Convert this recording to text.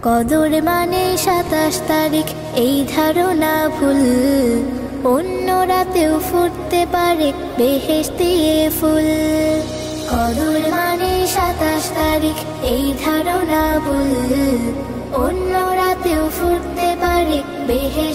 কদর মানে 27 তারিখ এই ধারণা ভুল, অন্য রাতেও ফুটতে পারে বেহেশতি ফুল। কদর মানে 27 তারিখ এই ধারণা ভুল, অন্য রাতেও ফুটতে পারে বেহেশতি